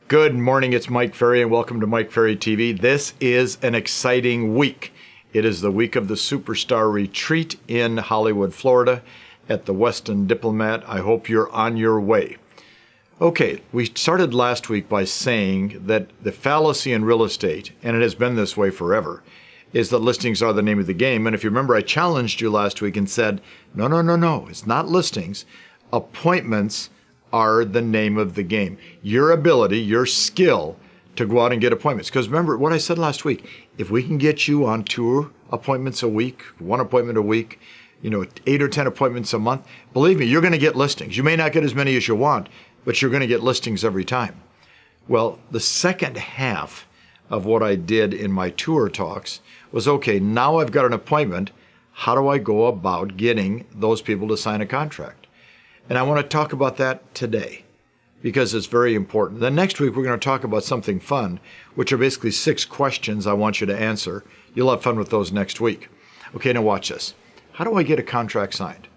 Good morning, it's Mike Ferry and welcome to Mike Ferry TV. This is an exciting week. It is the week of the Superstar Retreat in Hollywood, Florida at the Westin Diplomat. I hope you're on your way. Okay, we started last week by saying that the fallacy in real estate, and it has been this way forever, is that listings are the name of the game. And if you remember, I challenged you last week and said, no, it's not listings. Appointments are the name of the game. Your ability, your skill to go out and get appointments. Because remember what I said last week, if we can get you on 2 appointments a week, 1 appointment a week, 8 or 10 appointments a month, believe me, you're going to get listings. You may not get as many as you want, but you're going to get listings every time. Well, the second half of what I did in my tour talks was, okay, now I've got an appointment. How do I go about getting those people to sign a contract? And I want to talk about that today because it's very important. Then next week, we're going to talk about something fun, which are basically 6 questions I want you to answer. You'll have fun with those next week. Okay, now watch this. How do I get a contract signed?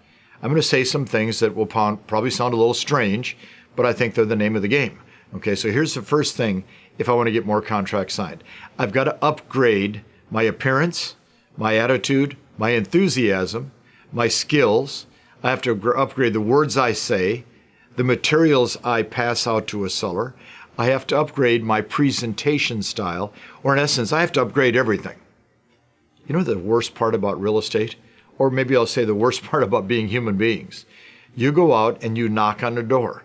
I'm going to say some things that will probably sound a little strange, but I think they're the name of the game. Okay, so here's the first thing if I want to get more contracts signed. I've got to upgrade my appearance, my attitude, my enthusiasm, my skills. I have to upgrade the words I say, the materials I pass out to a seller. I have to upgrade my presentation style, or in essence, I have to upgrade everything. You know the worst part about real estate? Or maybe I'll say the worst part about being human beings. You go out and you knock on the door,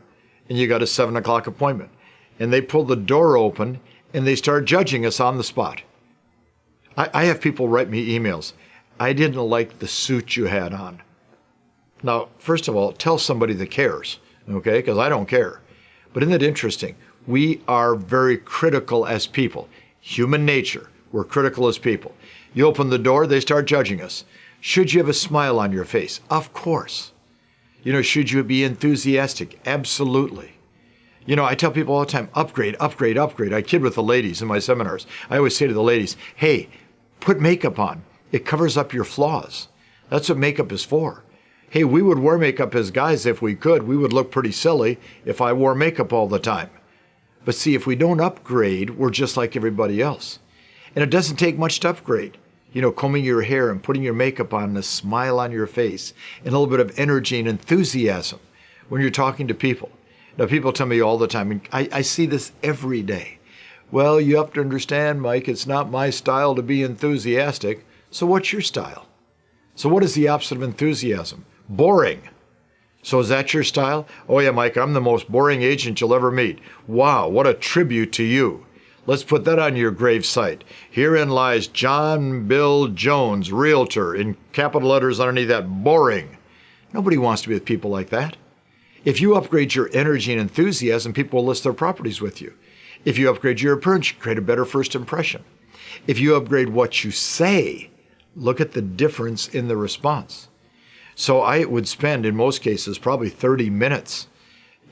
and you got a 7 o'clock appointment, and they pull the door open, and they start judging us on the spot. I have people write me emails. I didn't like the suit you had on. Now, first of all, tell somebody that cares, okay? Because I don't care. But isn't it interesting? We are very critical as people. Human nature, we're critical as people. You open the door, they start judging us. Should you have a smile on your face? Of course. Should you be enthusiastic? Absolutely. I tell people all the time, upgrade. I kid with the ladies in my seminars. I always say to the ladies, hey, put makeup on. It covers up your flaws. That's what makeup is for. Hey, we would wear makeup as guys if we could. We would look pretty silly if I wore makeup all the time. But see, if we don't upgrade, we're just like everybody else. And it doesn't take much to upgrade. Combing your hair and putting your makeup on and a smile on your face and a little bit of energy and enthusiasm when you're talking to people. Now, people tell me all the time, and I see this every day. Well, you have to understand, Mike, it's not my style to be enthusiastic. So what's your style? So what is the opposite of enthusiasm? Boring. So is that your style? Oh yeah, Mike, I'm the most boring agent you'll ever meet. Wow, what a tribute to you. Let's put that on your grave site. Herein lies John Bill Jones, realtor, in capital letters underneath that, boring. Nobody wants to be with people like that. If you upgrade your energy and enthusiasm, people will list their properties with you. If you upgrade your appearance, you create a better first impression. If you upgrade what you say, look at the difference in the response. So I would spend, in most cases, probably 30 minutes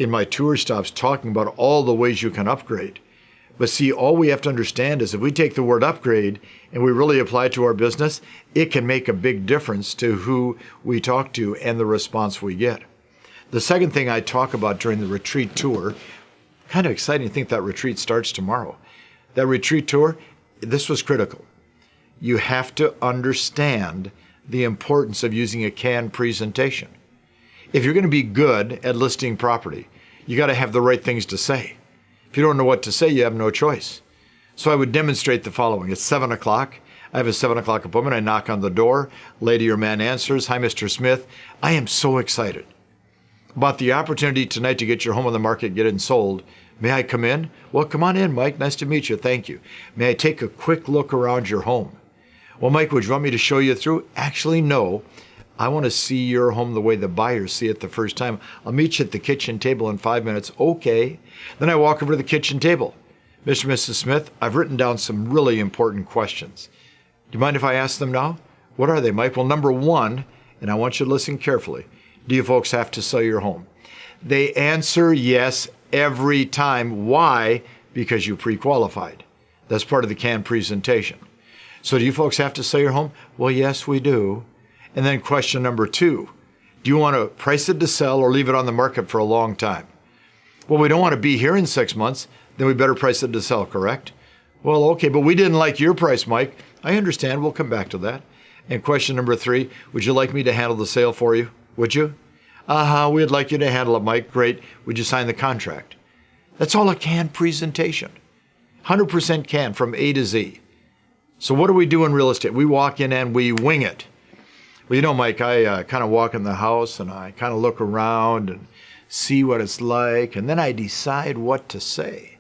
in my tour stops talking about all the ways you can upgrade. But see, all we have to understand is if we take the word upgrade and we really apply it to our business, it can make a big difference to who we talk to and the response we get. The second thing I talk about during the retreat tour, kind of exciting to think that retreat starts tomorrow. That retreat tour, this was critical. You have to understand the importance of using a canned presentation. If you're going to be good at listing property, you got to have the right things to say. If you don't know what to say, you have no choice. So I would demonstrate the following. It's 7 o'clock. I have a 7 o'clock appointment. I knock on the door. Lady or man answers. Hi, Mr. Smith. I am so excited about the opportunity tonight to get your home on the market, get it sold. May I come in? Well, come on in, Mike. Nice to meet you. Thank you. May I take a quick look around your home? Well, Mike, would you want me to show you through? Actually, no. I want to see your home the way the buyers see it the first time. I'll meet you at the kitchen table in 5 minutes. Okay. Then I walk over to the kitchen table. Mr. and Mrs. Smith, I've written down some really important questions. Do you mind if I ask them now? What are they, Mike? Well, number 1, and I want you to listen carefully. Do you folks have to sell your home? They answer yes every time. Why? Because you pre-qualified. That's part of the canned presentation. So do you folks have to sell your home? Well, yes, we do. And then question number 2, do you want to price it to sell or leave it on the market for a long time? Well, we don't want to be here in 6 months. then we better price it to sell, correct? Well, okay, but we didn't like your price, Mike. I understand. We'll come back to that. And question number 3, would you like me to handle the sale for you? Would you? We'd like you to handle it, Mike. Great. Would you sign the contract? That's all a canned presentation. 100% canned from A to Z. So what do we do in real estate? We walk in and we wing it. Well, you know, Mike, I kind of walk in the house and I kind of look around and see what it's like, and then I decide what to say.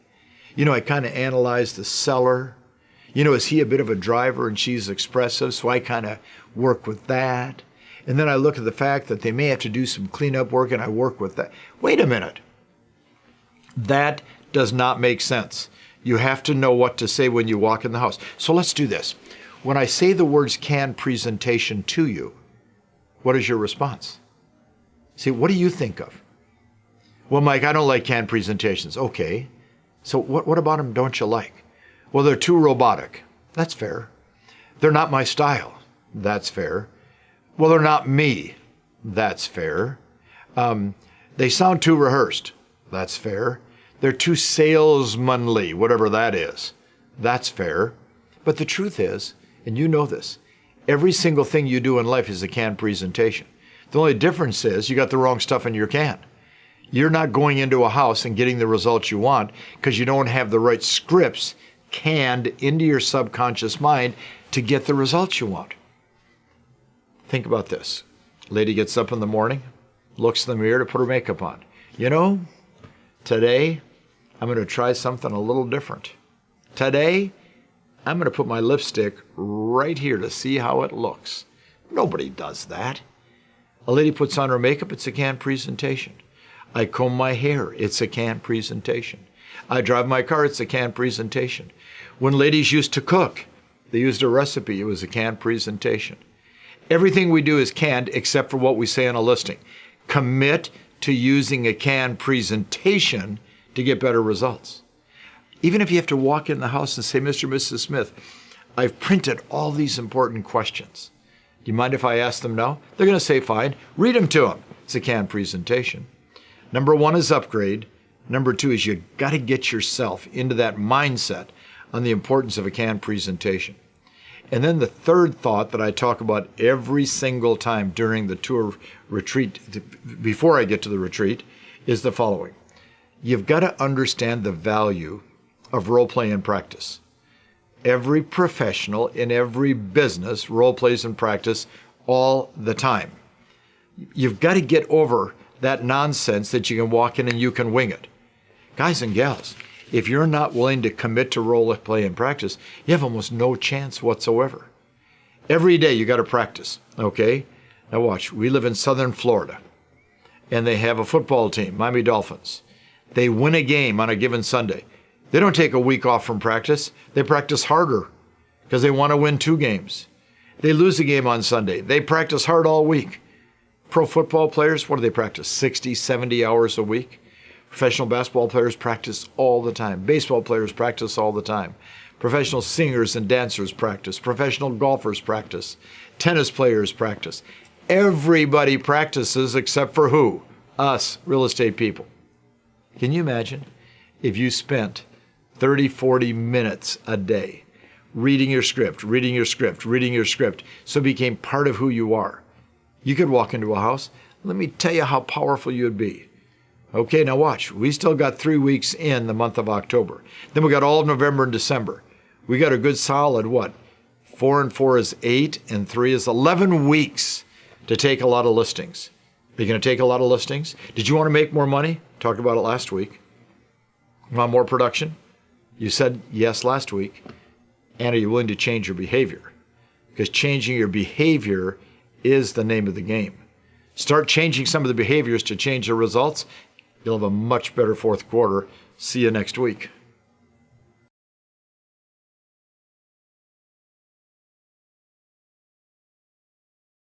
You know, I kind of analyze the seller. You know, is he a bit of a driver and she's expressive? So I kind of work with that. And then I look at the fact that they may have to do some cleanup work and I work with that. Wait a minute. That does not make sense. You have to know what to say when you walk in the house. So let's do this. When I say the words canned presentation to you, what is your response? See, what do you think of? Well, Mike, I don't like canned presentations. Okay. So what about them don't you like? Well, they're too robotic. That's fair. They're not my style. That's fair. Well, they're not me. That's fair. They sound too rehearsed. That's fair. They're too salesmanly, whatever that is. That's fair. But the truth is, and you know this, every single thing you do in life is a canned presentation. The only difference is you got the wrong stuff in your can. You're not going into a house and getting the results you want because you don't have the right scripts canned into your subconscious mind to get the results you want. Think about this. Lady gets up in the morning, looks in the mirror to put her makeup on. You know, today I'm going to try something a little different. Today I'm going to put my lipstick right here to see how it looks. Nobody does that. A lady puts on her makeup, it's a canned presentation. I comb my hair, it's a canned presentation. I drive my car, it's a canned presentation. When ladies used to cook, they used a recipe, it was a canned presentation. Everything we do is canned except for what we say on a listing. Commit to using a canned presentation to get better results. Even if you have to walk in the house and say, Mr. and Mrs. Smith, I've printed all these important questions. Do you mind if I ask them now? They're going to say, fine. Read them to them. It's a canned presentation. Number 1 is upgrade. Number 2 is you got to get yourself into that mindset on the importance of a canned presentation. And then the third thought that I talk about every single time during the tour retreat, before I get to the retreat, is the following. You've got to understand the value of role play in practice. Every professional in every business role plays in practice all the time. You've got to get over that nonsense that you can walk in and you can wing it. Guys and gals, if you're not willing to commit to role play in practice, you have almost no chance whatsoever. Every day you got to practice, okay? Now watch, we live in southern Florida, and they have a football team, Miami Dolphins. They win a game on a given Sunday. They don't take a week off from practice. They practice harder because they want to win 2 games. They lose a game on Sunday. They practice hard all week. Pro football players, what do they practice? 60, 70 hours a week. Professional basketball players practice all the time. Baseball players practice all the time. Professional singers and dancers practice. Professional golfers practice. Tennis players practice. Everybody practices except for who? Us, real estate people. Can you imagine if you spent 30, 40 minutes a day reading your script, reading your script, reading your script, so it became part of who you are? You could walk into a house. Let me tell you how powerful you'd be. Okay, now watch. We still got 3 weeks in the month of October. Then we got all of November and December. We got a good solid, 4 and 4 is 8, and 3 is 11 weeks to take a lot of listings. Are you going to take a lot of listings? Did you want to make more money? Talked about it last week. You want more production? You said yes last week. And are you willing to change your behavior? Because changing your behavior is the name of the game. Start changing some of the behaviors to change the results. You'll have a much better fourth quarter. See you next week.